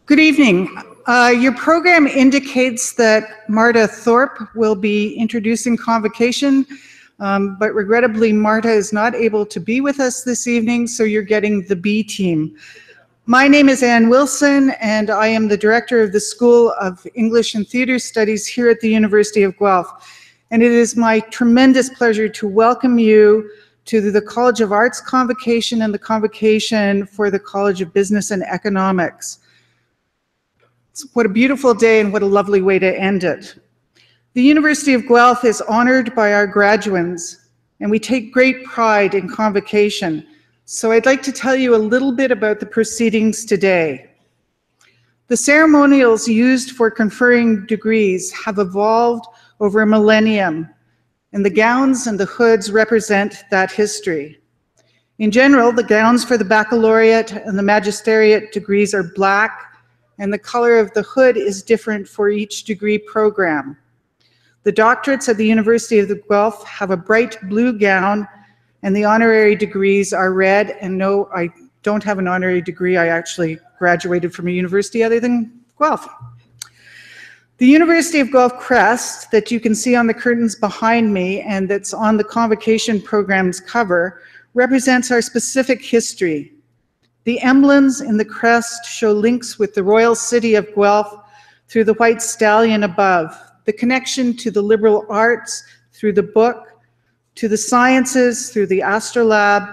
Good evening. Your program indicates that Marta Thorpe will be introducing Convocation, but regrettably Marta is not able to be with us this evening, so you're getting the B team. My name is Ann Wilson, and I am the director of the School of English and Theatre Studies here at the University of Guelph. And it is my tremendous pleasure to welcome you to the College of Arts Convocation and the Convocation for the College of Business and Economics. What a beautiful day and what a lovely way to end it. The University of Guelph is honored by our graduates, and we take great pride in Convocation. So I'd like to tell you a little bit about the proceedings today. The ceremonials used for conferring degrees have evolved over a millennium, and the gowns and the hoods represent that history. In general, the gowns for the baccalaureate and the magisteriate degrees are black, and the color of the hood is different for each degree program. The doctorates at the University of the Guelph have a bright blue gown, and the honorary degrees are red. And no, I don't have an honorary degree. I actually graduated from a university other than Guelph. The University of Guelph crest that you can see on the curtains behind me and that's on the Convocation program's cover represents our specific history. The emblems in the crest show links with the royal city of Guelph through the white stallion above, the connection to the liberal arts through the book, to the sciences through the astrolabe,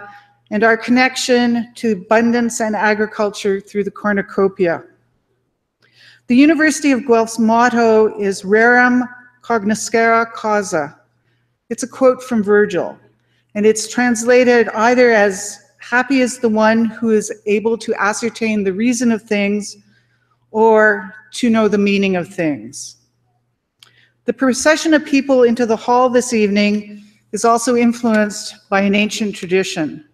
and our connection to abundance and agriculture through the cornucopia. The University of Guelph's motto is Rerum Cognoscere Causa. It's a quote from Virgil, and it's translated either as happy is the one who is able to ascertain the reason of things or to know the meaning of things. The procession of people into the hall this evening is also influenced by an ancient tradition.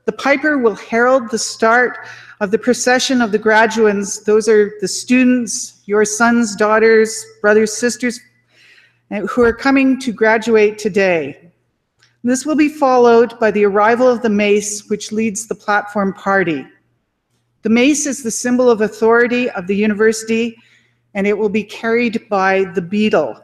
The piper will herald the start of the procession of the graduands. Those are the students, your sons, daughters, brothers, sisters, who are coming to graduate today. This will be followed by the arrival of the mace, which leads the platform party. The mace is the symbol of authority of the university, and it will be carried by the beadle.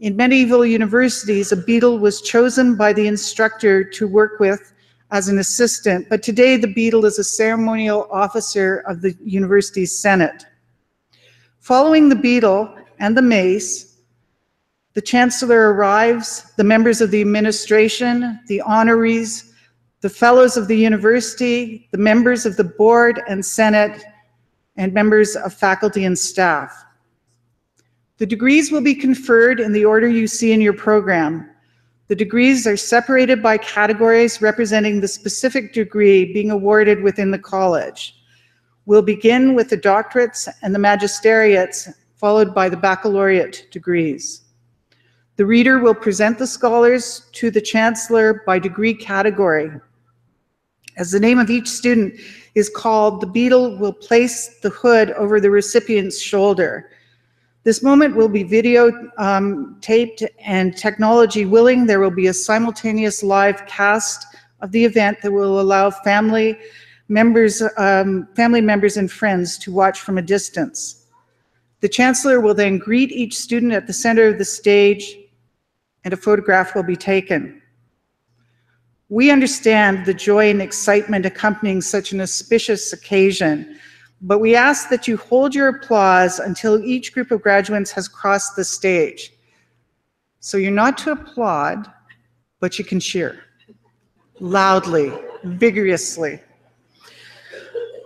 In medieval universities, a beadle was chosen by the instructor to work with as an assistant, but today the beadle is a ceremonial officer of the university's senate. Following the beadle and the mace, the Chancellor arrives, the members of the administration, the honorees, the fellows of the university, the members of the board and senate, and members of faculty and staff. The degrees will be conferred in the order you see in your program. The degrees are separated by categories representing the specific degree being awarded within the college. We'll begin with the doctorates and the magisteriates, followed by the baccalaureate degrees. The reader will present the scholars to the Chancellor by degree category. As the name of each student is called, the beadle will place the hood over the recipient's shoulder. This moment will be video taped, and technology willing, there will be a simultaneous live cast of the event that will allow family members and friends to watch from a distance. The Chancellor will then greet each student at the center of the stage, and a photograph will be taken. We understand the joy and excitement accompanying such an auspicious occasion, but we ask that you hold your applause until each group of graduates has crossed the stage. So you're not to applaud, but you can cheer loudly, vigorously.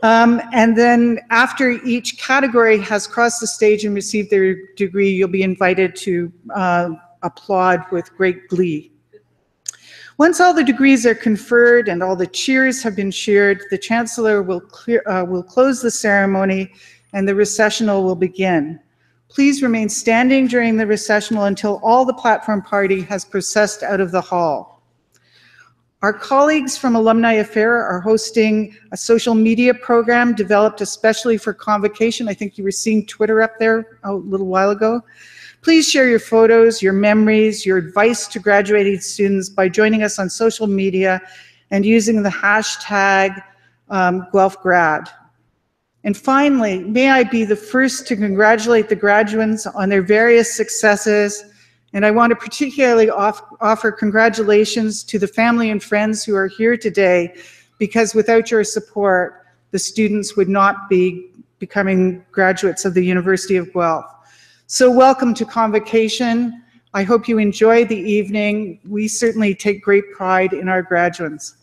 And then after each category has crossed the stage and received their degree, you'll be invited to applaud with great glee. Once all the degrees are conferred and all the cheers have been cheered, the Chancellor will close the ceremony and the recessional will begin. Please remain standing during the recessional until all the platform party has processed out of the hall. Our colleagues from Alumni Affair are hosting a social media program developed especially for Convocation. I think you were seeing Twitter up there a little while ago. Please share your photos, your memories, your advice to graduating students by joining us on social media and using the hashtag GuelphGrad. And finally, may I be the first to congratulate the graduates on their various successes. And I want to particularly offer congratulations to the family and friends who are here today, because without your support, the students would not be becoming graduates of the University of Guelph. So welcome to Convocation. I hope you enjoy the evening. We certainly take great pride in our graduates.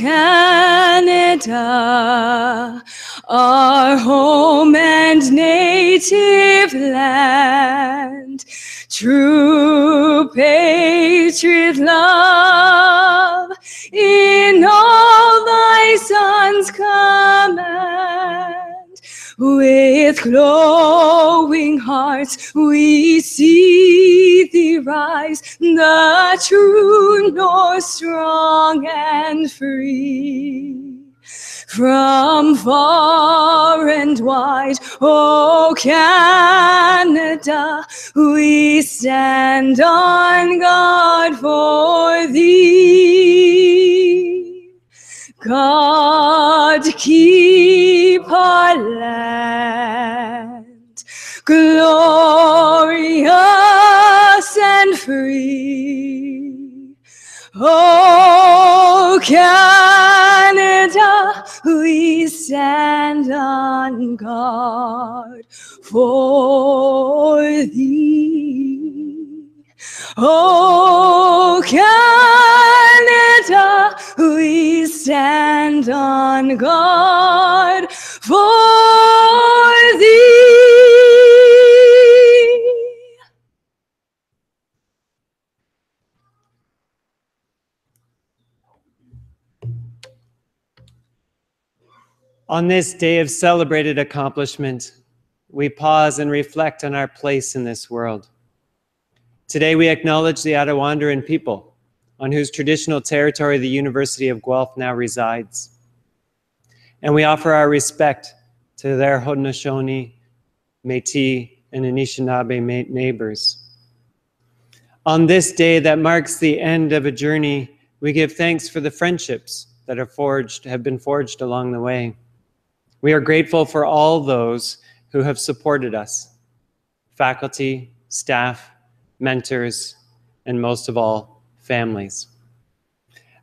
Canada, our home and native land, true patriot love in all thy sons' command. With glowing hearts we see thee rise, the true North strong and free. From far and wide, O Canada, we stand on guard for thee. God keep our land glorious and free. Oh, Canada, we stand on guard for thee. Oh, Canada, we stand on guard for thee. On this day of celebrated accomplishment, we pause and reflect on our place in this world. Today, we acknowledge the Attawandaron people, on whose traditional territory the University of Guelph now resides. And we offer our respect to their Haudenosaunee, Métis, and Anishinaabe neighbors. On this day that marks the end of a journey, we give thanks for the friendships that have been forged along the way. We are grateful for all those who have supported us, faculty, staff, mentors, and most of all, families.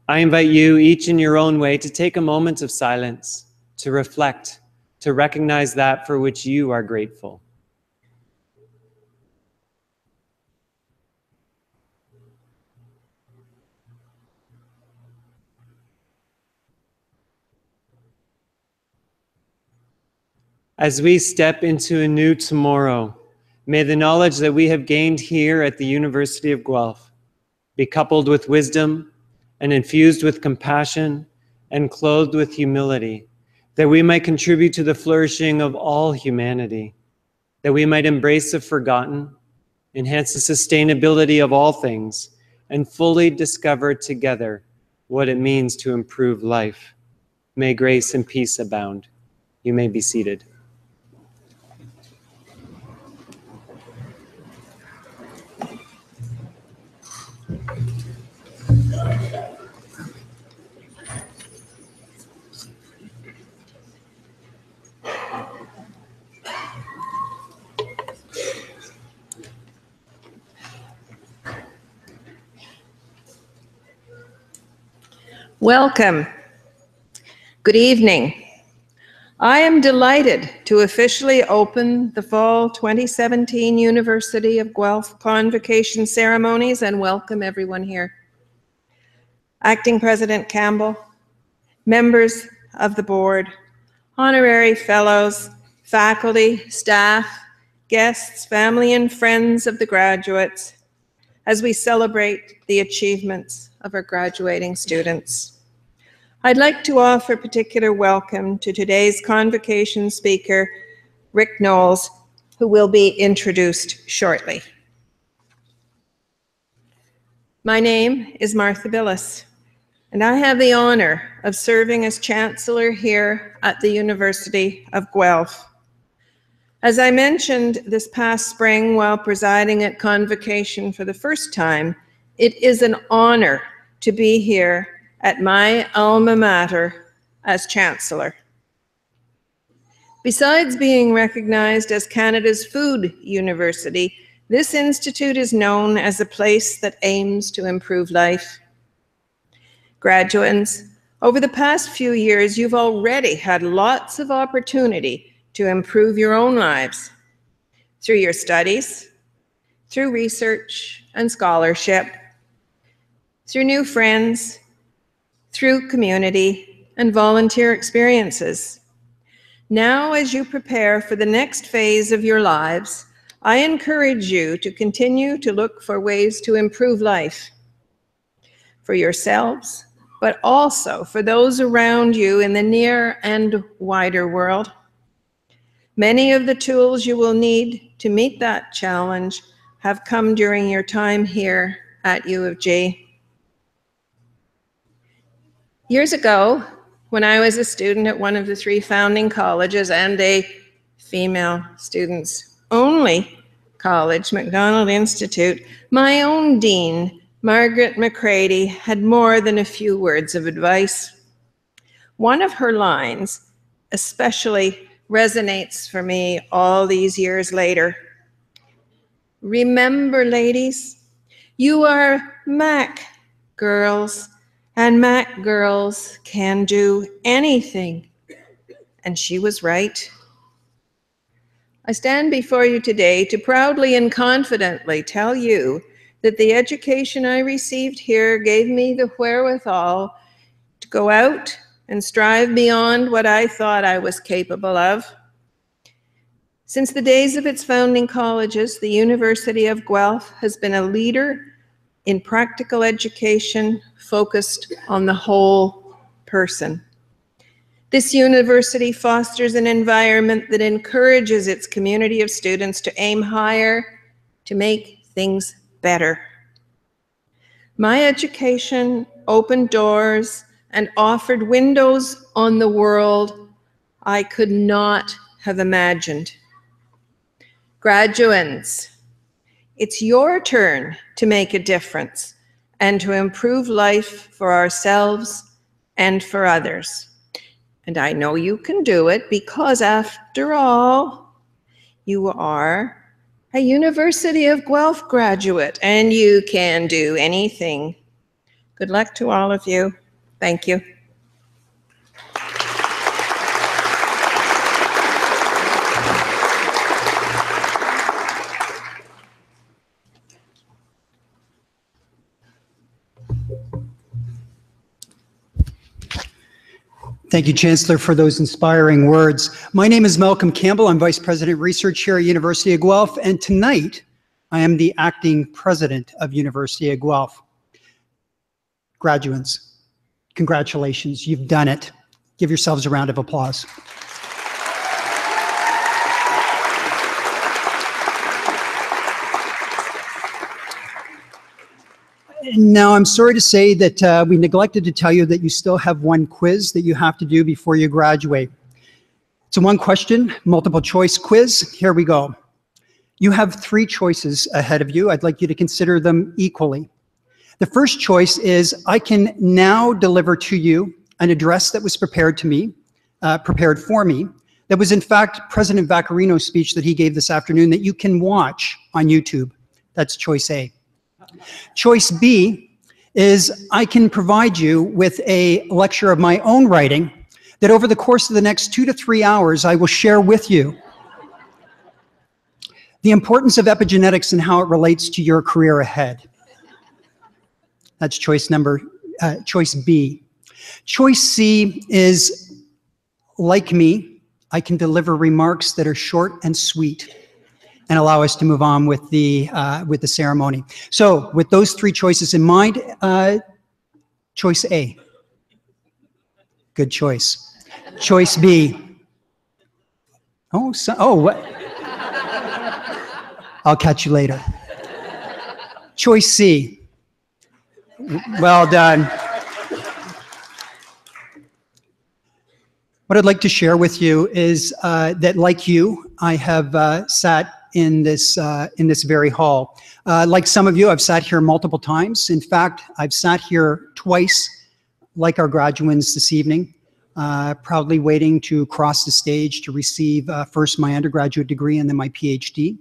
I invite you, each in your own way, to take a moment of silence, to reflect, to recognize that for which you are grateful. As we step into a new tomorrow, may the knowledge that we have gained here at the University of Guelph be coupled with wisdom and infused with compassion and clothed with humility, that we might contribute to the flourishing of all humanity, that we might embrace the forgotten, enhance the sustainability of all things, and fully discover together what it means to improve life. May grace and peace abound. You may be seated. Welcome. Good evening. I am delighted to officially open the fall 2017 University of Guelph Convocation ceremonies and welcome everyone here. Acting President Campbell, members of the board, honorary fellows, faculty, staff, guests, family, and friends of the graduates, as we celebrate the achievements of our graduating students. I'd like to offer particular welcome to today's convocation speaker, Rick Knowles, who will be introduced shortly. My name is Martha Billis, and I have the honor of serving as Chancellor here at the University of Guelph. As I mentioned this past spring while presiding at Convocation for the first time, it is an honor to be here at my alma mater as Chancellor. Besides being recognized as Canada's food university, this institute is known as a place that aims to improve life. Graduates, over the past few years, you've already had lots of opportunity to improve your own lives through your studies, through research and scholarship, through new friends, through community and volunteer experiences. Now, as you prepare for the next phase of your lives, I encourage you to continue to look for ways to improve life for yourselves, but also for those around you in the near and wider world. Many of the tools you will need to meet that challenge have come during your time here at U of G. Years ago, when I was a student at one of the 3 founding colleges and a female students only college, Macdonald Institute, my own dean, Margaret McCready, had more than a few words of advice. One of her lines especially resonates for me all these years later. Remember, ladies, you are Mac girls, and Mac girls can do anything. And she was right. I stand before you today to proudly and confidently tell you that the education I received here gave me the wherewithal to go out and strive beyond what I thought I was capable of. Since the days of its founding colleges, the University of Guelph has been a leader in practical education focused on the whole person. This university fosters an environment that encourages its community of students to aim higher, to make things better. My education opened doors and offered windows on the world I could not have imagined. Graduates, it's your turn to make a difference and to improve life for ourselves and for others. And I know you can do it because, after all, you are a University of Guelph graduate and you can do anything. Good luck to all of you. Thank you. Thank you, Chancellor, for those inspiring words. My name is Malcolm Campbell. I'm Vice President of Research here at University of Guelph, and tonight I am the Acting President of University of Guelph. Graduates, congratulations, you've done it. Give yourselves a round of applause. Now, I'm sorry to say that we neglected to tell you that you still have one quiz that you have to do before you graduate. It's a one-question, multiple-choice quiz. Here we go. You have 3 choices ahead of you. I'd like you to consider them equally. The first choice is, I can now deliver to you an address that was prepared for me, that was in fact President Vaccarino's speech that he gave this afternoon that you can watch on YouTube. That's choice A. Choice B is, I can provide you with a lecture of my own writing that over the course of the next 2 to 3 hours, I will share with you the importance of epigenetics and how it relates to your career ahead. That's choice B. Choice C is, like me, I can deliver remarks that are short and sweet and allow us to move on with the ceremony. So with those 3 choices in mind, choice A. Good choice. Choice B. What? I'll catch you later. Choice C. Well done. What I'd like to share with you is that, like you, I have sat in this very hall. Like some of you, I've sat here multiple times. In fact, I've sat here twice, like our graduates this evening, proudly waiting to cross the stage to receive first my undergraduate degree and then my PhD.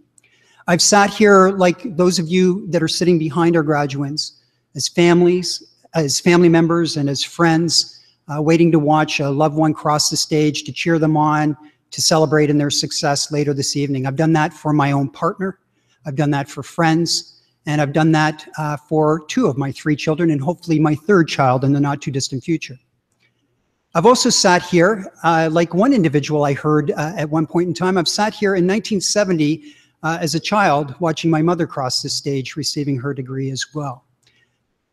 I've sat here like those of you that are sitting behind our graduates, as family members and as friends, waiting to watch a loved one cross the stage, to cheer them on, to celebrate in their success later this evening. I've done that for my own partner. I've done that for friends. And I've done that for 2 of my 3 children and hopefully my 3rd child in the not too distant future. I've also sat here, like one individual I heard at one point in time, I've sat here in 1970 as a child watching my mother cross the stage receiving her degree as well.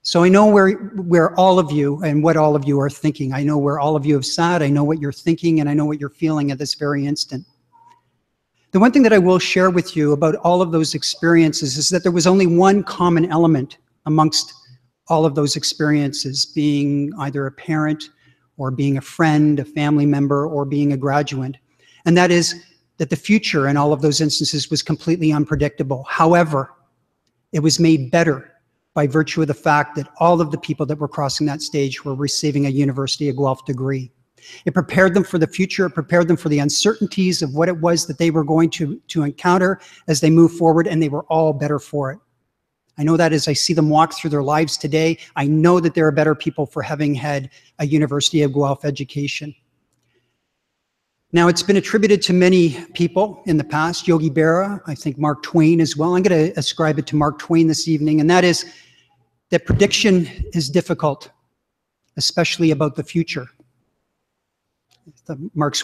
So I know where all of you and what all of you are thinking. I know where all of you have sat, I know what you're thinking, and I know what you're feeling at this very instant. The one thing that I will share with you about all of those experiences is that there was only one common element amongst all of those experiences, being either a parent or being a friend, a family member, or being a graduate. And that is that the future in all of those instances was completely unpredictable. However, it was made better by virtue of the fact that all of the people that were crossing that stage were receiving a University of Guelph degree. It prepared them for the future, it prepared them for the uncertainties of what it was that they were going to encounter as they move forward, and they were all better for it. I know that as I see them walk through their lives today, I know that there are better people for having had a University of Guelph education. Now, it's been attributed to many people in the past, Yogi Berra, I think Mark Twain as well. I'm going to ascribe it to Mark Twain this evening, and that is that prediction is difficult, especially about the future. Mark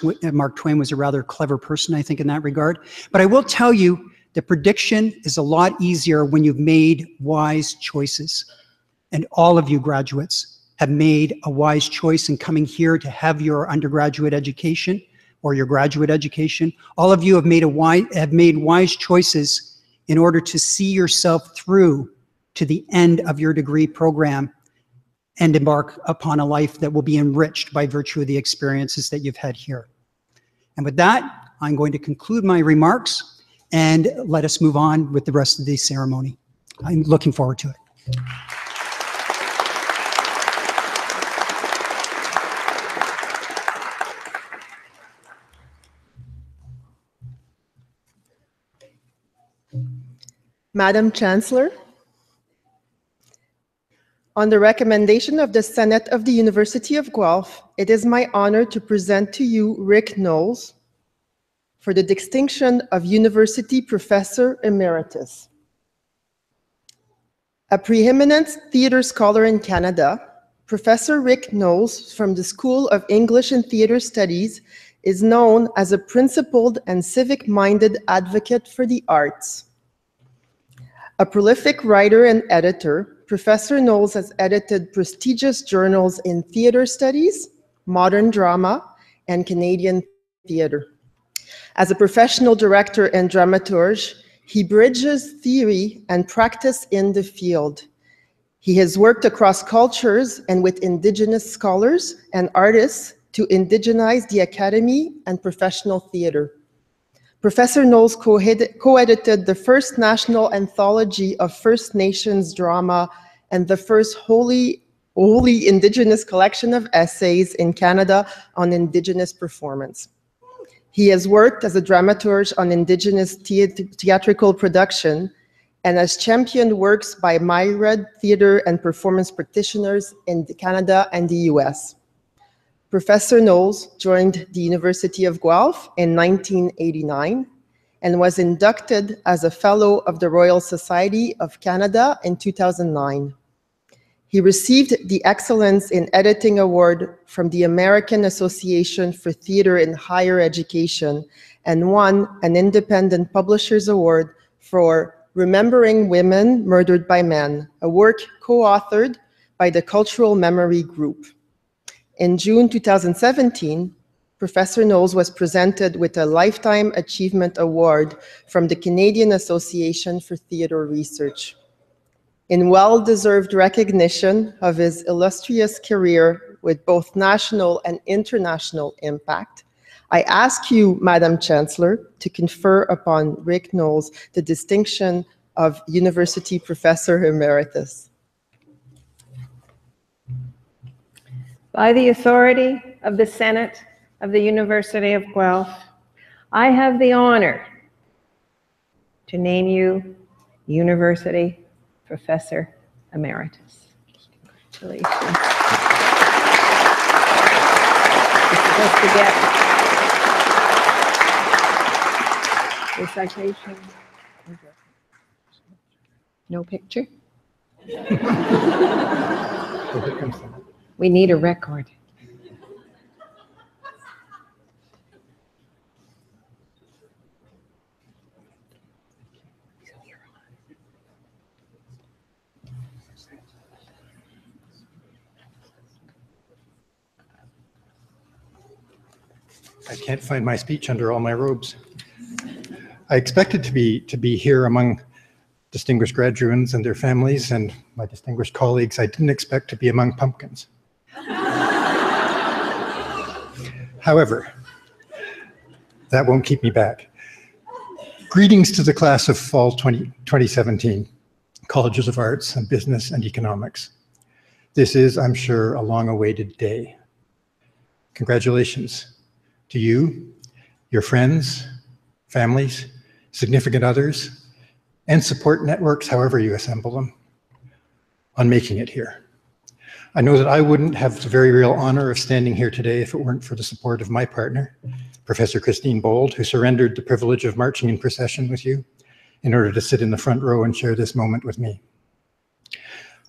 Twain was a rather clever person, I think, in that regard. But I will tell you that prediction is a lot easier when you've made wise choices. And all of you graduates have made a wise choice in coming here to have your undergraduate education or your graduate education. All of you have made wise choices in order to see yourself through to the end of your degree program and embark upon a life that will be enriched by virtue of the experiences that you've had here. And with that, I'm going to conclude my remarks and let us move on with the rest of the ceremony. I'm looking forward to it. Madam Chancellor, on the recommendation of the Senate of the University of Guelph, it is my honor to present to you Rick Knowles for the distinction of University Professor Emeritus. A preeminent theatre scholar in Canada, Professor Rick Knowles from the School of English and Theatre Studies is known as a principled and civic-minded advocate for the arts. A prolific writer and editor, Professor Knowles has edited prestigious journals in theatre studies, modern drama, and Canadian theatre. As a professional director and dramaturge, he bridges theory and practice in the field. He has worked across cultures and with Indigenous scholars and artists to indigenize the academy and professional theatre. Professor Knowles co-edited the first national anthology of First Nations drama and the first wholly Indigenous collection of essays in Canada on Indigenous performance. He has worked as a dramaturge on Indigenous theatrical production and has championed works by myriad theatre and performance practitioners in Canada and the US. Professor Knowles joined the University of Guelph in 1989 and was inducted as a Fellow of the Royal Society of Canada in 2009. He received the Excellence in Editing Award from the American Association for Theatre in Higher Education and won an Independent Publishers Award for Remembering Women Murdered by Men, a work co-authored by the Cultural Memory Group. In June 2017, Professor Knowles was presented with a Lifetime Achievement Award from the Canadian Association for Theatre Research. In well-deserved recognition of his illustrious career with both national and international impact, I ask you, Madam Chancellor, to confer upon Rick Knowles the distinction of University Professor Emeritus. By the authority of the Senate of the University of Guelph, I have the honor to name you University Professor Emeritus. Congratulations. You're supposed to get the citation. No picture? We need a record. I can't find my speech under all my robes. I expected to be here among distinguished graduates and their families and my distinguished colleagues. I didn't expect to be among pumpkins. However, that won't keep me back. Greetings to the class of fall 2017, Colleges of Arts and Business and Economics. This is, I'm sure, a long-awaited day. Congratulations to you, your friends, families, significant others, and support networks, however you assemble them, on making it here. I know that I wouldn't have the very real honor of standing here today if it weren't for the support of my partner, Professor Christine Bold, who surrendered the privilege of marching in procession with you in order to sit in the front row and share this moment with me.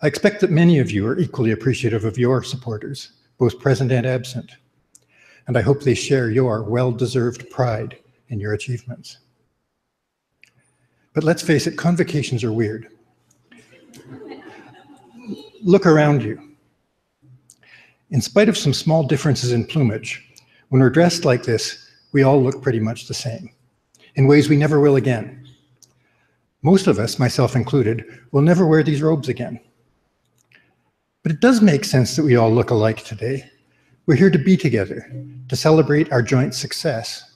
I expect that many of you are equally appreciative of your supporters, both present and absent, and I hope they share your well-deserved pride in your achievements. But let's face it, convocations are weird. Look around you. In spite of some small differences in plumage, when we're dressed like this, we all look pretty much the same, in ways we never will again. Most of us, myself included, will never wear these robes again. But it does make sense that we all look alike today. We're here to be together, to celebrate our joint success,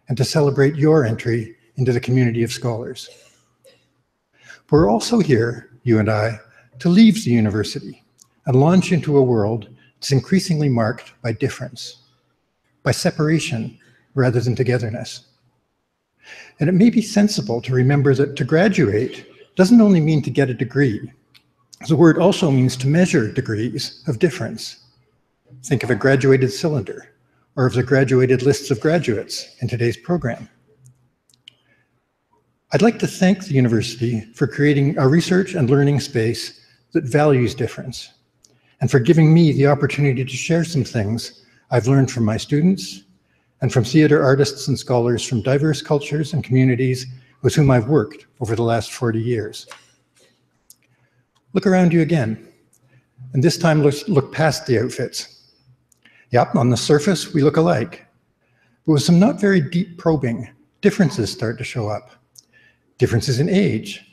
and to celebrate your entry into the community of scholars. We're also here, you and I, to leave the university and launch into a world that's increasingly marked by difference, by separation rather than togetherness. And it may be sensible to remember that to graduate doesn't only mean to get a degree. The word also means to measure degrees of difference. Think of a graduated cylinder, or of the graduated lists of graduates in today's program. I'd like to thank the university for creating a research and learning space that values difference, and for giving me the opportunity to share some things I've learned from my students and from theater artists and scholars from diverse cultures and communities with whom I've worked over the last 40 years. Look around you again, and this time look past the outfits. Yep, on the surface, we look alike. But with some not very deep probing, differences start to show up. Differences in age,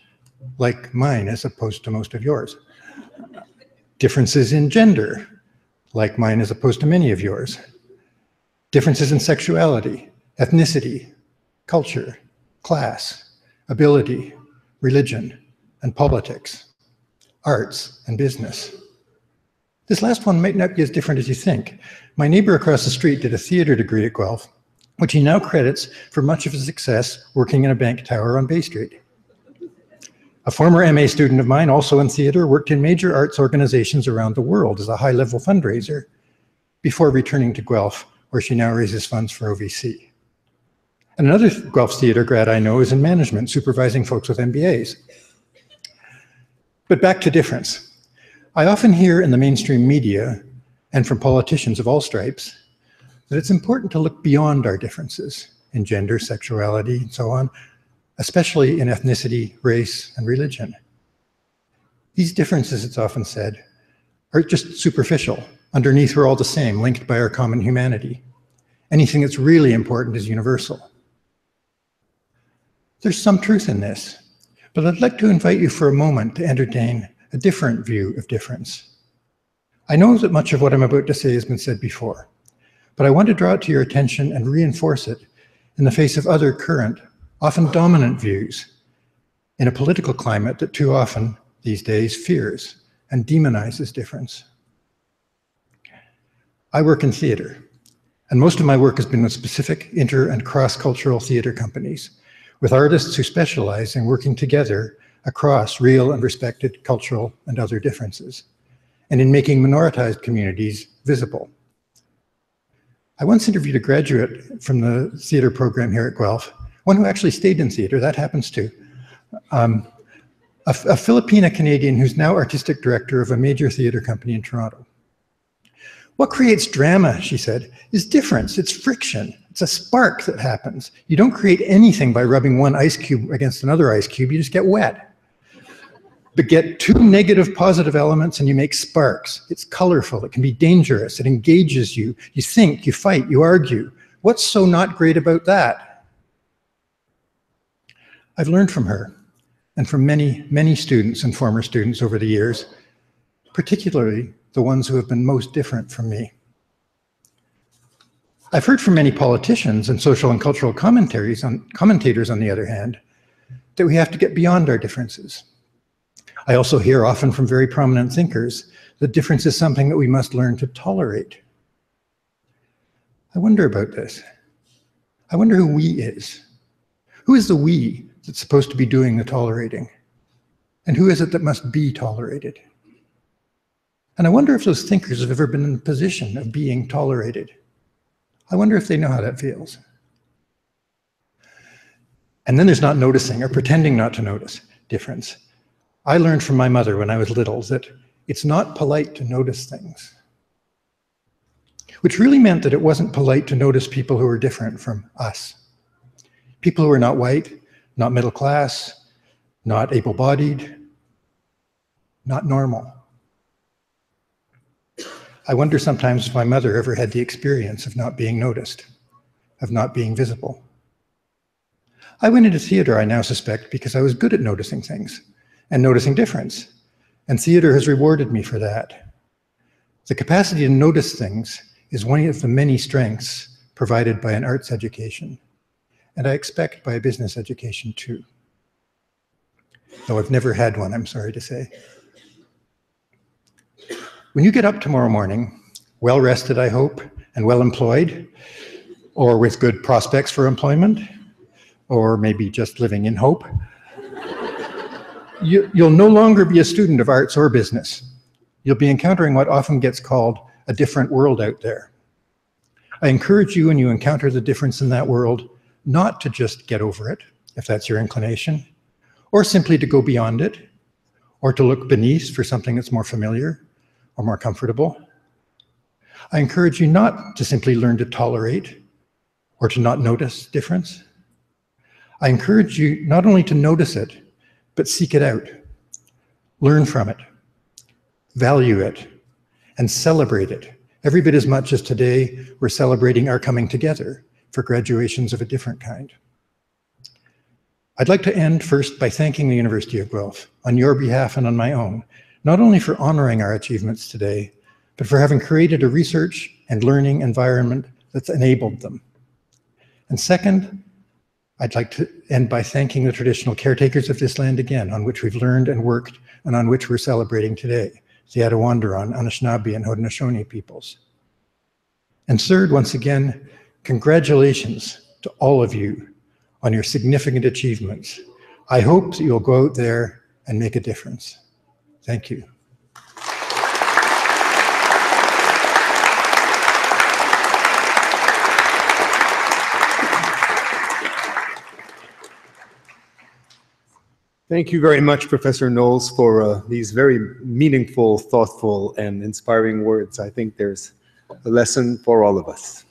like mine as opposed to most of yours. Differences in gender, like mine as opposed to many of yours. Differences in sexuality, ethnicity, culture, class, ability, religion, and politics, arts and business. This last one might not be as different as you think. My neighbor across the street did a theater degree at Guelph, which he now credits for much of his success working in a bank tower on Bay Street. A former MA student of mine, also in theater, worked in major arts organizations around the world as a high-level fundraiser before returning to Guelph, where she now raises funds for OVC. And another Guelph theater grad I know is in management, supervising folks with MBAs. But back to difference. I often hear in the mainstream media and from politicians of all stripes that it's important to look beyond our differences in gender, sexuality, and so on, especially in ethnicity, race, and religion. These differences, it's often said, are just superficial. Underneath, we're all the same, linked by our common humanity. Anything that's really important is universal. There's some truth in this, but I'd like to invite you for a moment to entertain a different view of difference. I know that much of what I'm about to say has been said before, but I want to draw it to your attention and reinforce it in the face of other current, often dominant views in a political climate that too often these days fears and demonizes difference. I work in theater, and most of my work has been with specific inter- and cross-cultural theater companies, with artists who specialize in working together across real and respected cultural and other differences, and in making minoritized communities visible. I once interviewed a graduate from the theater program here at Guelph, one who actually stayed in theater, that happens too, a Filipina-Canadian who's now artistic director of a major theater company in Toronto. What creates drama, she said, is difference, it's friction, it's a spark that happens. You don't create anything by rubbing one ice cube against another ice cube, you just get wet. But get two negative positive elements and you make sparks. It's colorful, it can be dangerous, it engages you. You think, you fight, you argue. What's so not great about that? I've learned from her and from many, many students and former students over the years, particularly the ones who have been most different from me. I've heard from many politicians and social and cultural commentators, on the other hand, that we have to get beyond our differences. I also hear often from very prominent thinkers that difference is something that we must learn to tolerate. I wonder about this. I wonder who we is. Who is the we that's supposed to be doing the tolerating? And who is it that must be tolerated? And I wonder if those thinkers have ever been in the position of being tolerated. I wonder if they know how that feels. And then there's not noticing or pretending not to notice difference. I learned from my mother when I was little that it's not polite to notice things, which really meant that it wasn't polite to notice people who were different from us. People who are not white, not middle class, not able-bodied, not normal. I wonder sometimes if my mother ever had the experience of not being noticed, of not being visible. I went into theater, I now suspect, because I was good at noticing things and noticing difference, and theater has rewarded me for that. The capacity to notice things is one of the many strengths provided by an arts education, and I expect by a business education too. Though I've never had one, I'm sorry to say. When you get up tomorrow morning, well rested, I hope, and well employed, or with good prospects for employment, or maybe just living in hope, you'll no longer be a student of arts or business. You'll be encountering what often gets called a different world out there. I encourage you, when you encounter the difference in that world, not to just get over it, if that's your inclination, or simply to go beyond it, or to look beneath for something that's more familiar or more comfortable. I encourage you not to simply learn to tolerate or to not notice difference. I encourage you not only to notice it, but seek it out, learn from it, value it, and celebrate it. Every bit as much as today we're celebrating our coming together for graduations of a different kind. I'd like to end first by thanking the University of Guelph, on your behalf and on my own, not only for honoring our achievements today, but for having created a research and learning environment that's enabled them. And second, I'd like to end by thanking the traditional caretakers of this land again, on which we've learned and worked, and on which we're celebrating today, the Attawandaron, Anishinaabe, and Haudenosaunee peoples. And third, once again, congratulations to all of you on your significant achievements. I hope that you'll go out there and make a difference. Thank you. Thank you very much, Professor Knowles, for these very meaningful, thoughtful, and inspiring words. I think there's a lesson for all of us.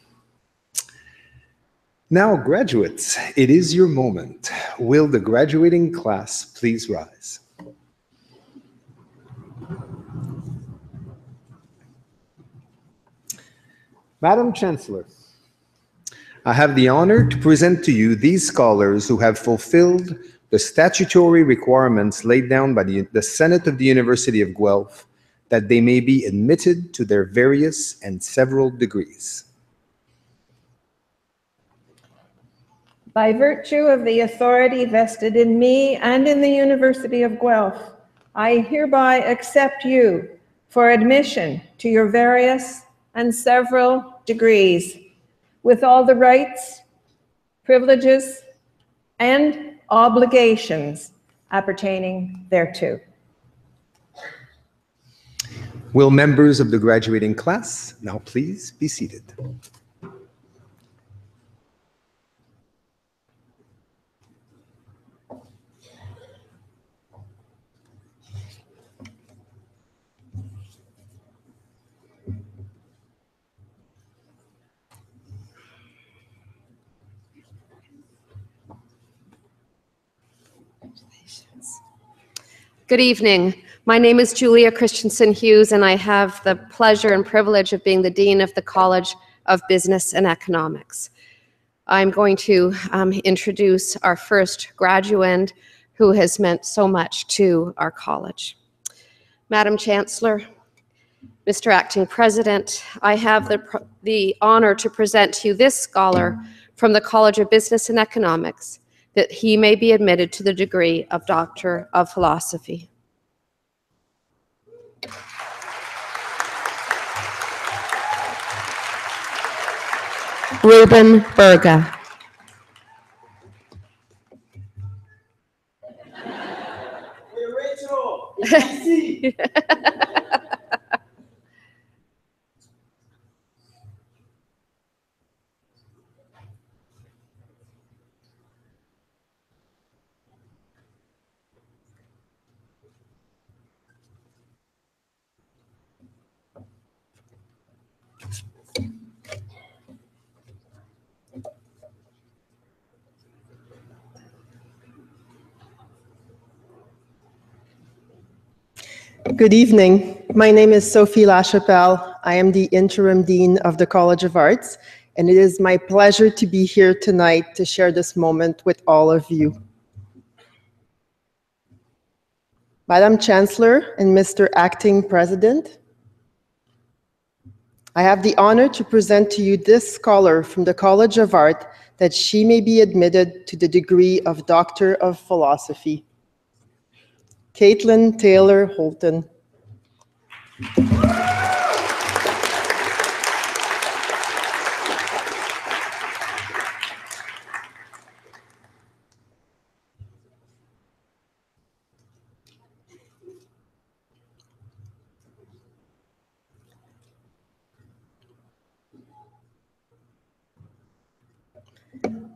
Now, graduates, it is your moment. Will the graduating class please rise? Madam Chancellor, I have the honor to present to you these scholars who have fulfilled the statutory requirements laid down by the Senate of the University of Guelph that they may be admitted to their various and several degrees. By virtue of the authority vested in me and in the University of Guelph, I hereby accept you for admission to your various and several degrees, with all the rights, privileges, and obligations appertaining thereto. Will members of the graduating class now please be seated? Good evening. My name is Julia Christensen Hughes, and I have the pleasure and privilege of being the Dean of the College of Business and Economics. I'm going to introduce our first graduand who has meant so much to our college. Madam Chancellor, Mr. Acting President, I have the honor to present to you this scholar from the College of Business and Economics, that he may be admitted to the degree of Doctor of Philosophy. Ruben Berga. Good evening. My name is Sophie Lachapelle. I am the Interim Dean of the College of Arts, and it is my pleasure to be here tonight to share this moment with all of you. Madam Chancellor and Mr. Acting President, I have the honor to present to you this scholar from the College of Art that she may be admitted to the degree of Doctor of Philosophy. Caitlin Taylor Holton.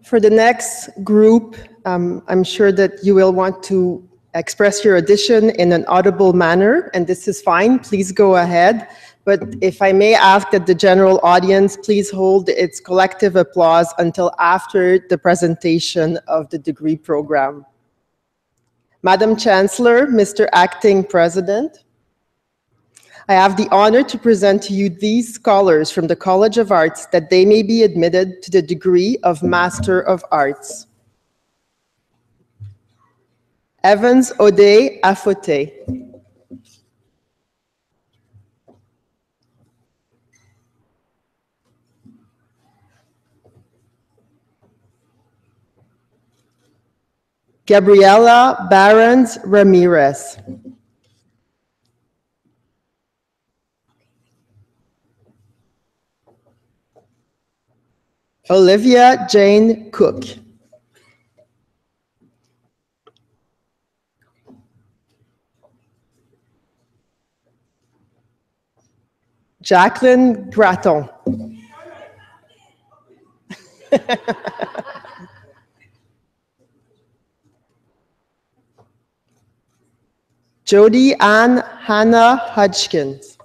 For the next group, I'm sure that you will want to express your addition in an audible manner, and this is fine. Please go ahead. But if I may ask that the general audience please hold its collective applause until after the presentation of the degree program. Madam Chancellor, Mr. Acting President, I have the honor to present to you these scholars from the College of Arts that they may be admitted to the degree of Master of Arts. Evans Ode Afote. Gabriela Barons Ramirez. Olivia Jane Cook. Jacqueline Gratton. Jody Ann Hannah Hodgkins.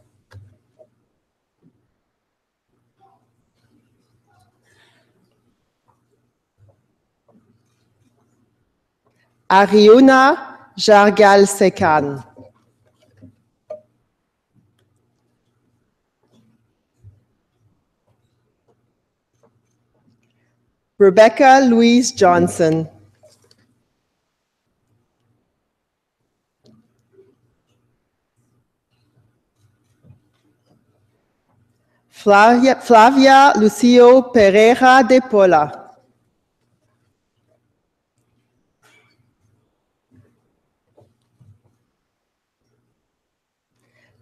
Ariuna Jargal Sekan. Rebecca Louise Johnson. Flavia Lucio Pereira de Pola.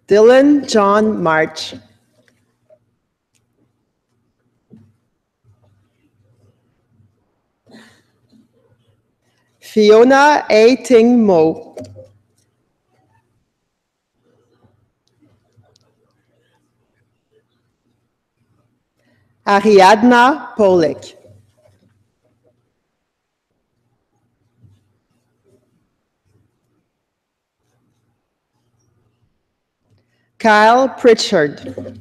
Dylan John March. Fiona A. Ting Mo. Ariadna Polek. Kyle Pritchard.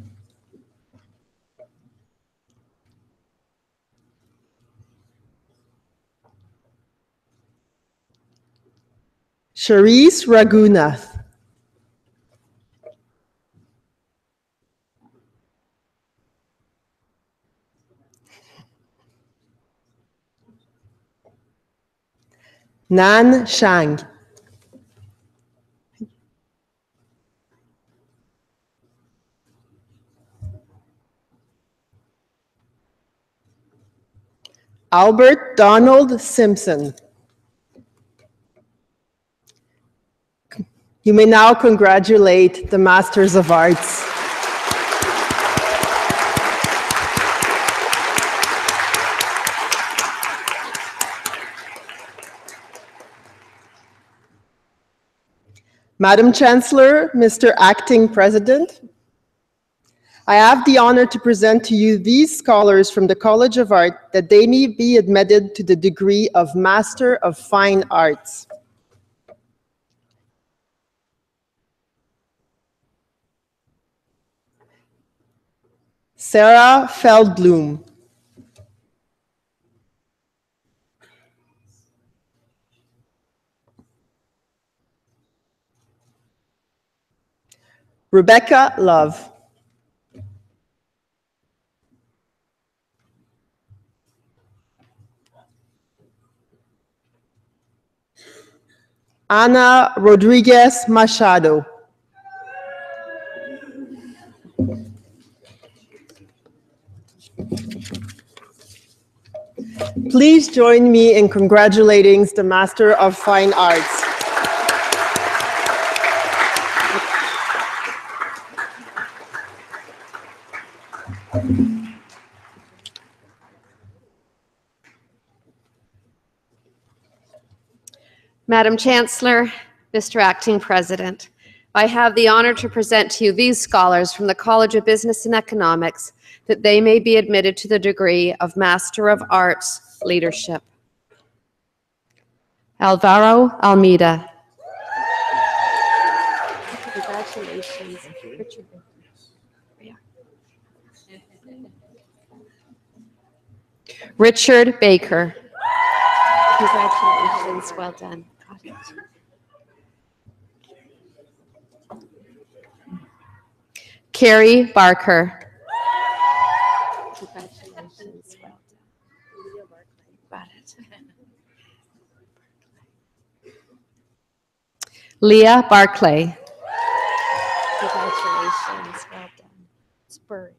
Charisse Raghunath. Nan Shang. Albert Donald Simpson. You may now congratulate the Masters of Arts. Madam Chancellor, Mr. Acting President, I have the honor to present to you these scholars from the College of Art that they may be admitted to the degree of Master of Fine Arts. Sarah Feldblum. Rebecca Love. Ana Rodriguez Machado. Please join me in congratulating the Master of Fine Arts. Madam Chancellor, Mr. Acting President, I have the honor to present to you these scholars from the College of Business and Economics that they may be admitted to the degree of Master of Arts Leadership. Alvaro Almeida. Congratulations, Richard. Yeah. Richard Baker. Congratulations, well done. Got it. Carrie Barker. Congratulations, well done. Got it. Leah Barclay. Congratulations, well done. Spur.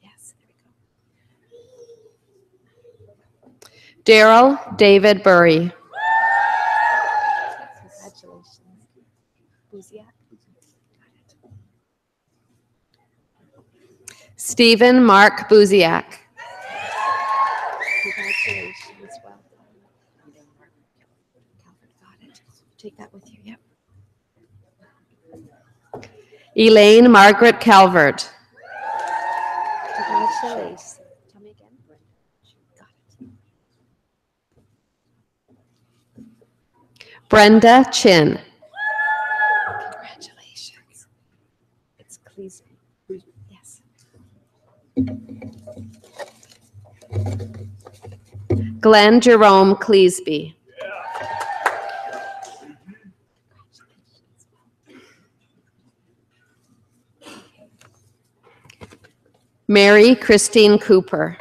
Yes, there we go. Daryl David Burry. Congratulations. Buziak. Stephen Mark Buziak. Congratulations, well done. Got it. Take that with you, yep. Elaine Margaret Calvert. Congratulations. Tell me again. Got it. Brenda Chin. Congratulations. It's Cleese. Yes. Glenn Jerome Cleesby. Mary Christine Cooper.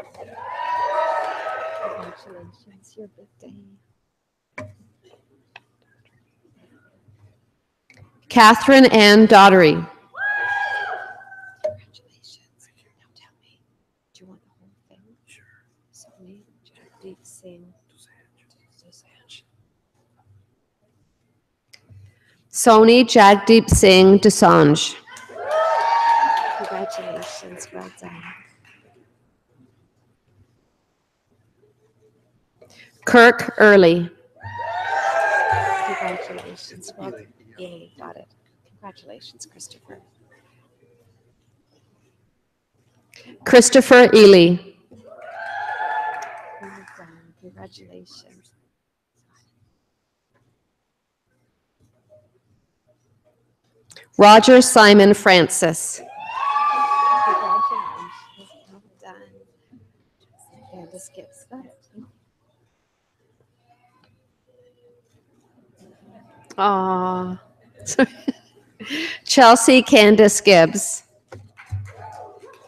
Congratulations, your big day. Catherine Ann Daughtery. Congratulations. Now tell me, do you want the whole thing? Sure. Sony Jagdeep Singh Dosanjh. Sony Jagdeep Singh Dosanjh. Congratulations, well done. Kirk Early. Congratulations, well done. Yay, got it. Congratulations, Christopher. Christopher Ely. Well done. Congratulations. Roger Simon Francis. Yeah, this gets that. Aw. Chelsea Candace Gibbs.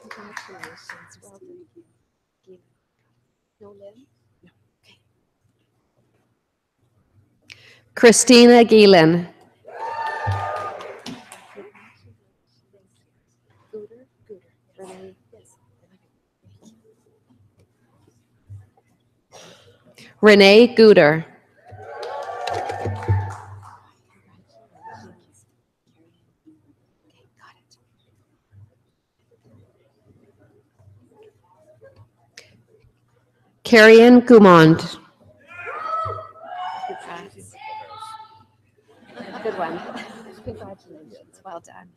Congratulations. Well done. No Lynn? No. Okay. Christina Gielen. Renee Gooder. Carrion Goumond. Good one. Congratulations. Well done.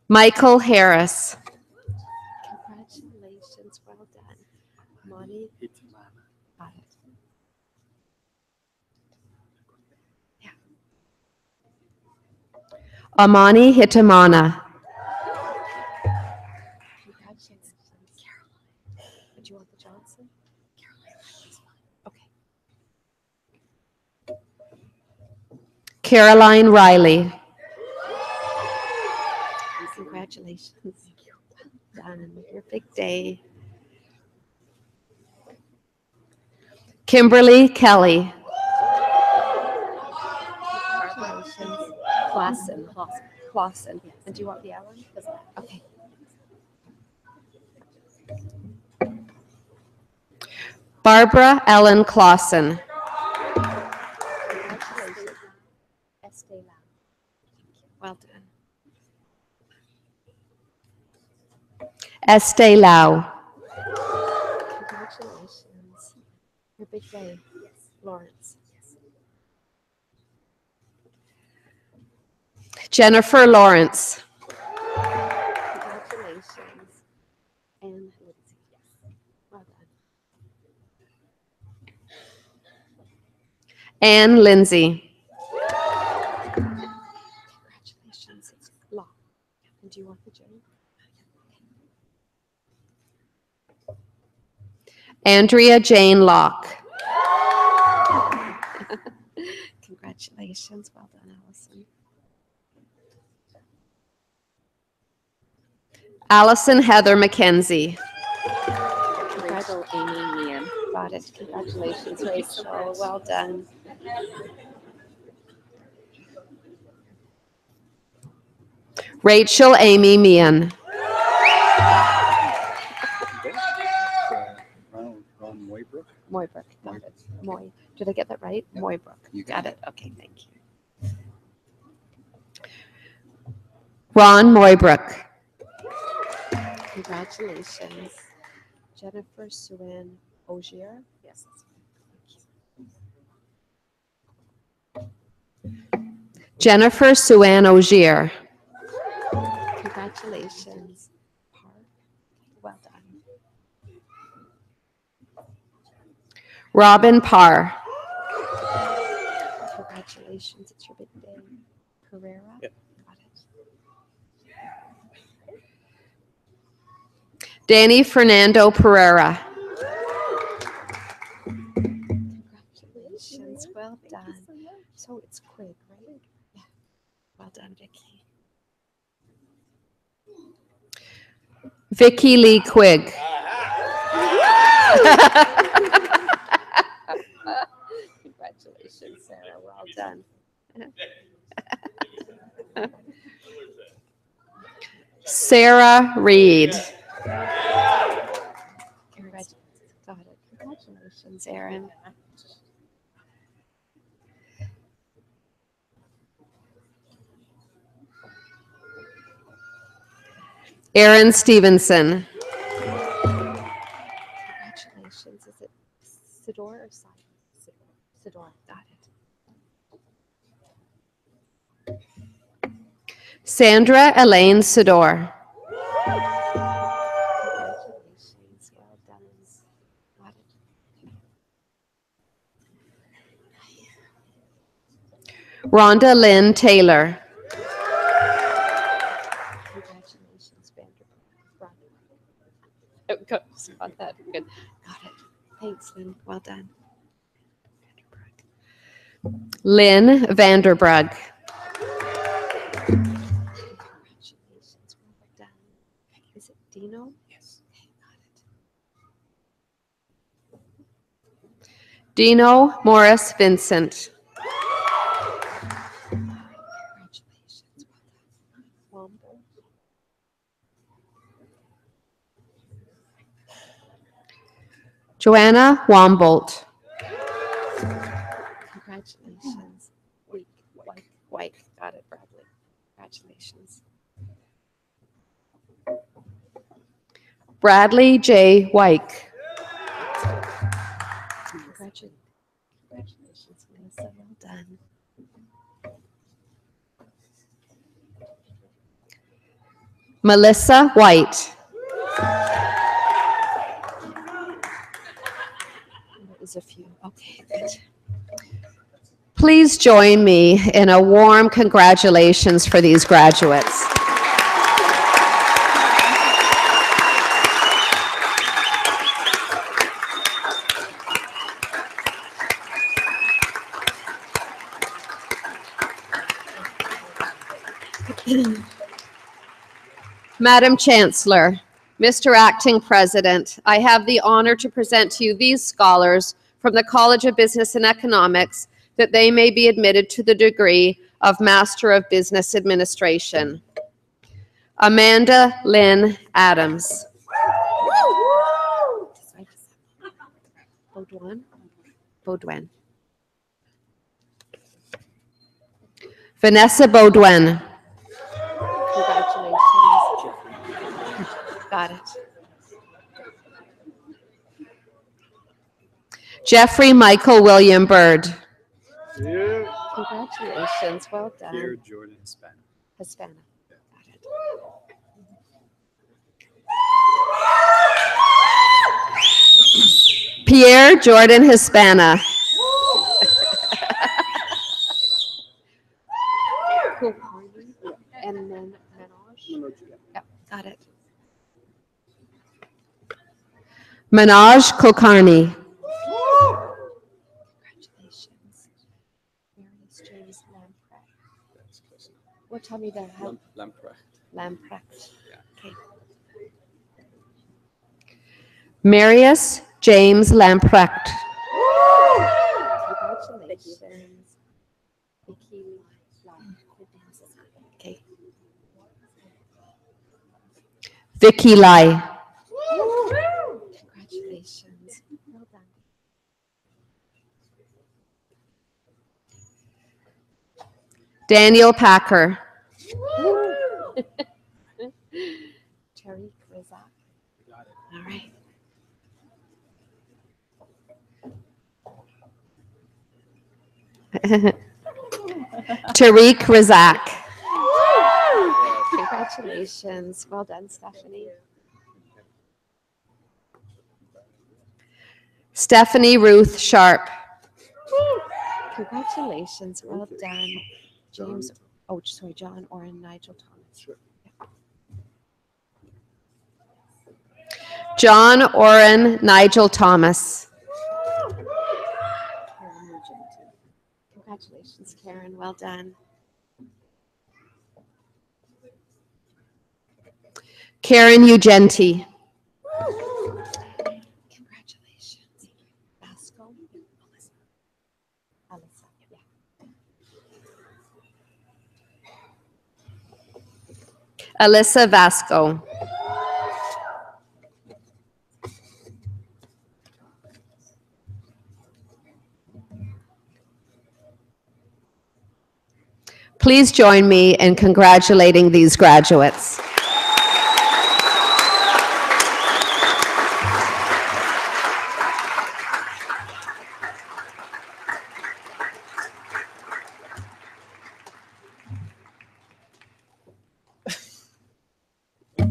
Michael Harris. Congratulations. Well done. Monty. Got it. Yeah. Amani Hitamana. Congratulations. Caroline. Did you want the Johnson? Caroline. Okay. Caroline Riley. Congratulations. Well done. Your big day. Kimberly Kelly. Congratulations. Clausen. And do you want the Ellen? Okay. Barbara Ellen Clausen. Congratulations. Well done. Estee Lau. Congratulations. Your big day. Yes. Lawrence. Yes. Jennifer Lawrence. Congratulations. And Lindsay. Yes. Well done. Anne Lindsay. Congratulations. It's Law. And do you want the J? Andrea Jane Locke. Congratulations. Well done, Allison. Allison Heather McKenzie. Rachel Amy Meehan. Got it. Congratulations, Rachel. Well done. Rachel Amy Meehan. Moybrook. Got it. Moy. Did I get that right? Moybrook. You got it. Okay, thank you. Ron Moybrook. Congratulations. Jennifer Suen Ogier. Yes, that's right. Jennifer Suen Ogier. Congratulations. Well done. Robin Parr. Congratulations. It's your big day. Pereira. Yep. Got it. Danny Fernando Pereira. Congratulations. Well done. So it's Quig, right? Yeah. Well done, Vicky. Vicky Lee Quigg. Congratulations, Sarah. Well done. Sarah Reed. Congratulations, Aaron. Aaron Stevenson. Congratulations. Is it Sidor or Sidor? Sidor. Got it. Sandra Elaine Sidor. Congratulations. Well done. Got it. Rhonda Lynn Taylor. Oh, good. Got that. Good. Got it. Thanks, Lynn. Well done. Lynn Vanderbrug. Congratulations, well done. Is it Dino? Yes. Dino Morris Vincent. Congratulations, well done. Joanna Wombolt. Congratulations. White. Got it, Bradley. Congratulations. Bradley J. Wyke. Congratulations, Melissa. Well done. Melissa White. There's a few. Okay, good. Please join me in a warm congratulations for these graduates. Madam Chancellor, Mr. Acting President, I have the honor to present to you these scholars from the College of Business and Economics that they may be admitted to the degree of Master of Business Administration. Amanda Lynn Adams. Baudouin. Vanessa Baudouin. Congratulations. Got it. Jeffrey Michael William Bird. Yeah. Congratulations. Well done. Pierre Jordan Hispana. Got it. Pierre Jordan Hispana. And then Menage. Yep, got it. Menage Kulkarni. Congratulations. Marius James Lamprecht. What, tell me that? Lamprecht. Okay. Marius James Lamprecht. Congratulations. Okay. Vicky Lai. Congratulations. Well done. Daniel Packer. Tariq Razak. All right. Tariq Razak. Congratulations. Well done, Stephanie. Stephanie Ruth Sharp. Congratulations. Well done. James, John Oren Nigel Thomas. John Oren Nigel Thomas. Congratulations, Karen. Well done. Karen Ugenti. Congratulations. Vasco. Alyssa. Yeah. Alyssa Vasco. Please join me in congratulating these graduates.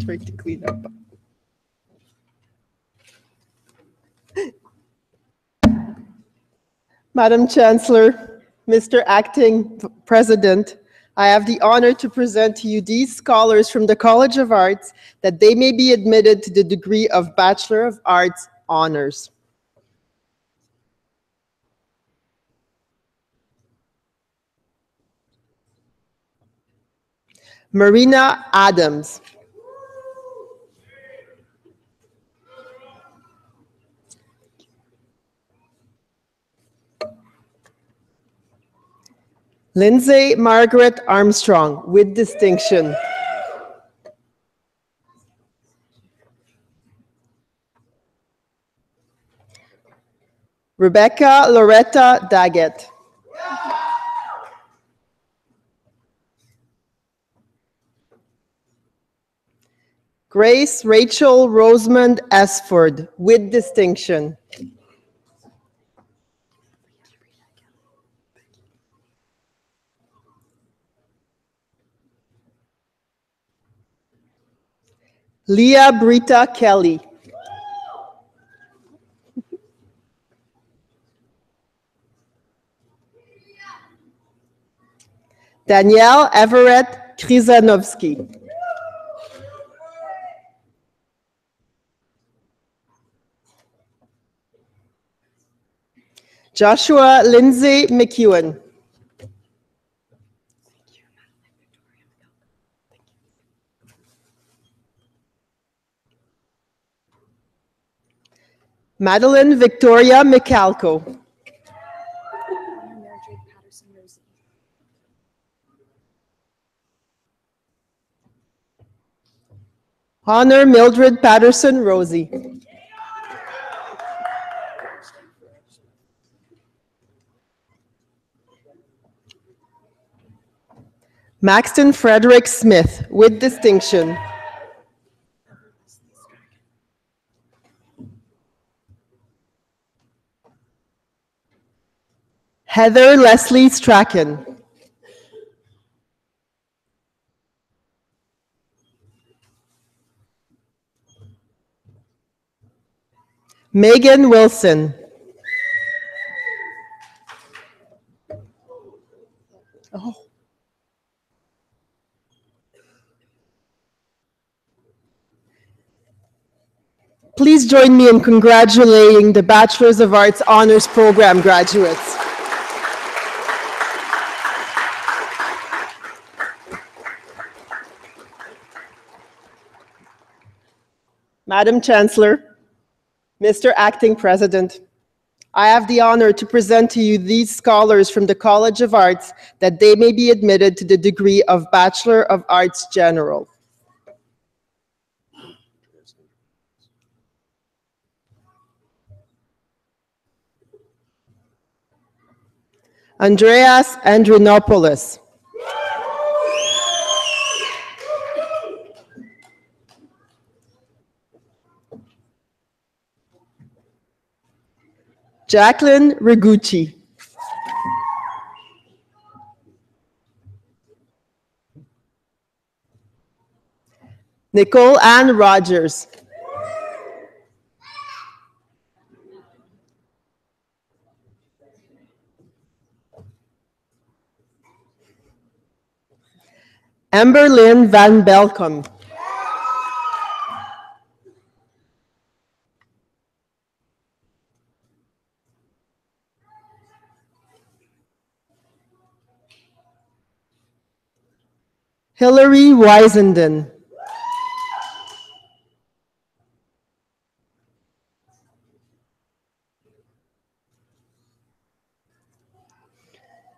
Trying to clean up. Madam Chancellor, Mr. Acting President, I have the honor to present to you these scholars from the College of Arts that they may be admitted to the degree of Bachelor of Arts Honors. Marina Adams. Lindsay Margaret Armstrong, with distinction. Rebecca Loretta Daggett. Grace Rachel Rosamond Esford, with distinction. Leah Brita Kelly. Danielle Everett Krizanovsky. Joshua Lindsay McEwen. Madeline Victoria Michalko. Honor Mildred Patterson Rosie. Maxton Frederick Smith, with distinction. Heather Leslie Strachan. Megan Wilson. Oh. Please join me in congratulating the Bachelor's of Arts Honors Program graduates. Madam Chancellor, Mr. Acting President, I have the honor to present to you these scholars from the College of Arts that they may be admitted to the degree of Bachelor of Arts General. Andreas Andrinopoulos. Jacqueline Rigucci. Nicole Ann Rogers. Amber Lynn Van Belkom. Hillary Wisenden.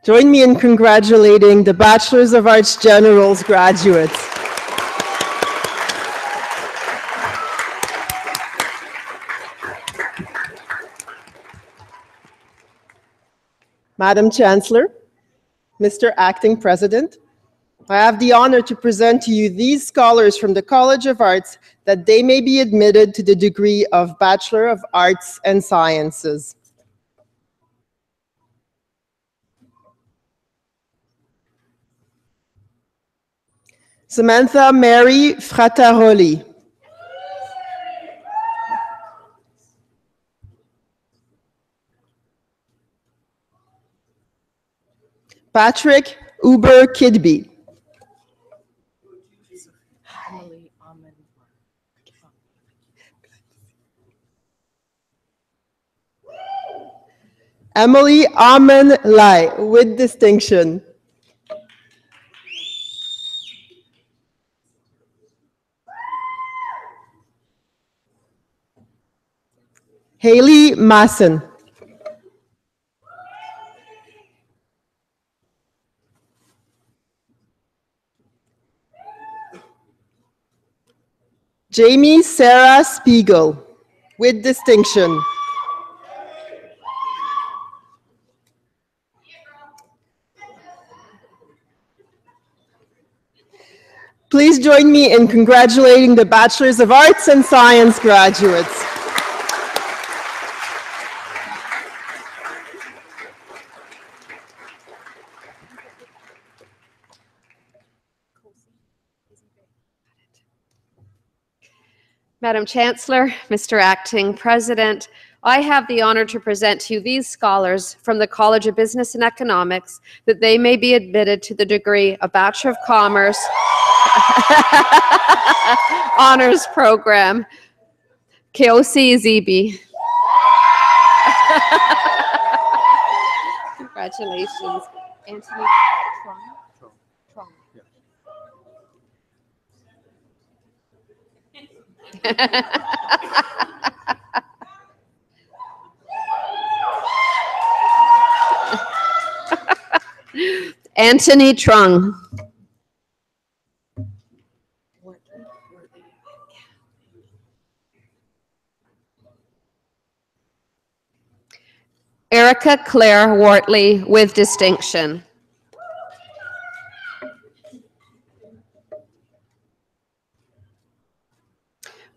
Join me in congratulating the Bachelor's of Arts General's graduates. Madam Chancellor, Mr. Acting President, I have the honor to present to you these scholars from the College of Arts that they may be admitted to the degree of Bachelor of Arts and Sciences. Samantha Mary Frattaroli. Patrick Uber Kidby. Emily Amen Lai, with distinction. Haley Masson. Jamie Sarah Spiegel, with distinction. Please join me in congratulating the Bachelors of Arts and Science graduates. Madam Chancellor, Mr. Acting President, I have the honor to present to you these scholars from the College of Business and Economics that they may be admitted to the degree of Bachelor of Commerce Honors Program. Keosi Izibi. Congratulations. Anthony Trong. Anthony Trung. Erica Claire Wortley with distinction.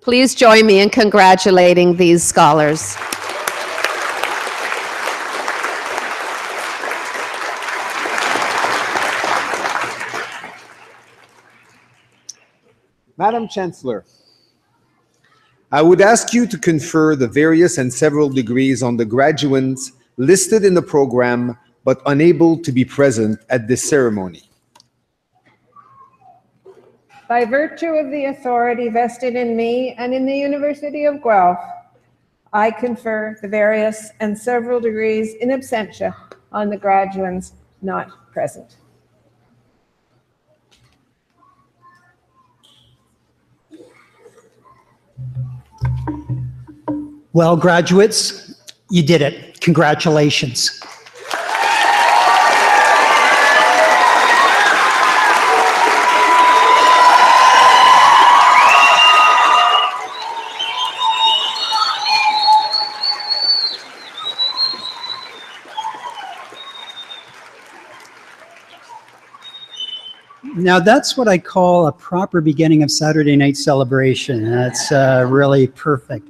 Please join me in congratulating these scholars. Madam Chancellor, I would ask you to confer the various and several degrees on the graduates listed in the program but unable to be present at this ceremony. By virtue of the authority vested in me and in the University of Guelph, I confer the various and several degrees in absentia on the graduates not present. Well, graduates, you did it. Congratulations. Now that's what I call a proper beginning of Saturday night celebration. That's really perfect.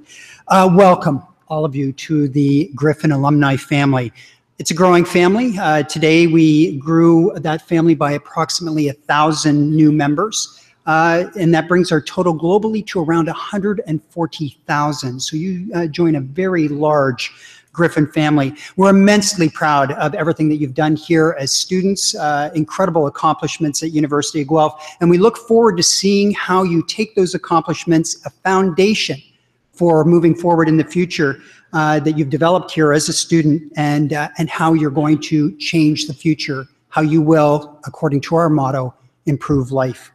Welcome, all of you, to the Griffin alumni family. It's a growing family. Today we grew that family by approximately 1,000 new members, and that brings our total globally to around 140,000. So you join a very large Griffin family. We're immensely proud of everything that you've done here as students, incredible accomplishments at University of Guelph, and we look forward to seeing how you take those accomplishments, a foundation for moving forward in the future that you've developed here as a student, and how you're going to change the future, how you will, according to our motto, improve life.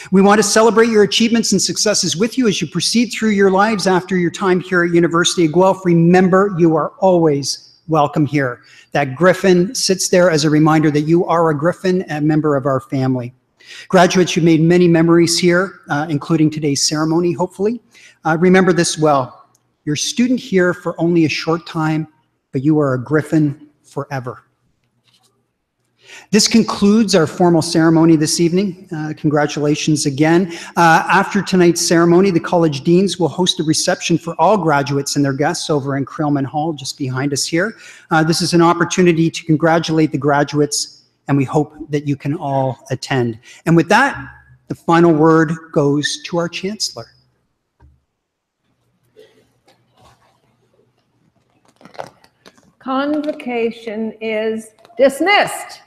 We want to celebrate your achievements and successes with you as you proceed through your lives after your time here at University of Guelph. Remember, you are always welcome here. That Griffin sits there as a reminder that you are a Griffin, a member of our family. Graduates, you made many memories here, including today's ceremony, hopefully. Remember this well. You're a student here for only a short time, but you are a Griffin forever. This concludes our formal ceremony this evening. Congratulations again. After tonight's ceremony, the college deans will host a reception for all graduates and their guests over in Creelman Hall, just behind us here. This is an opportunity to congratulate the graduates, and we hope that you can all attend. And with that, the final word goes to our Chancellor. Convocation is dismissed.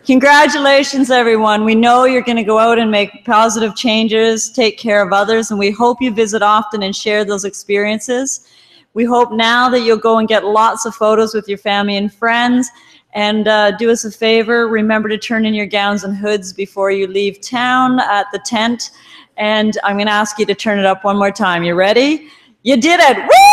Congratulations, everyone. We know you're going to go out and make positive changes, take care of others, and we hope you visit often and share those experiences. We hope now that you'll go and get lots of photos with your family and friends. And do us a favor, remember to turn in your gowns and hoods before you leave town at the tent. And I'm going to ask you to turn it up one more time. You ready? You did it! Woo!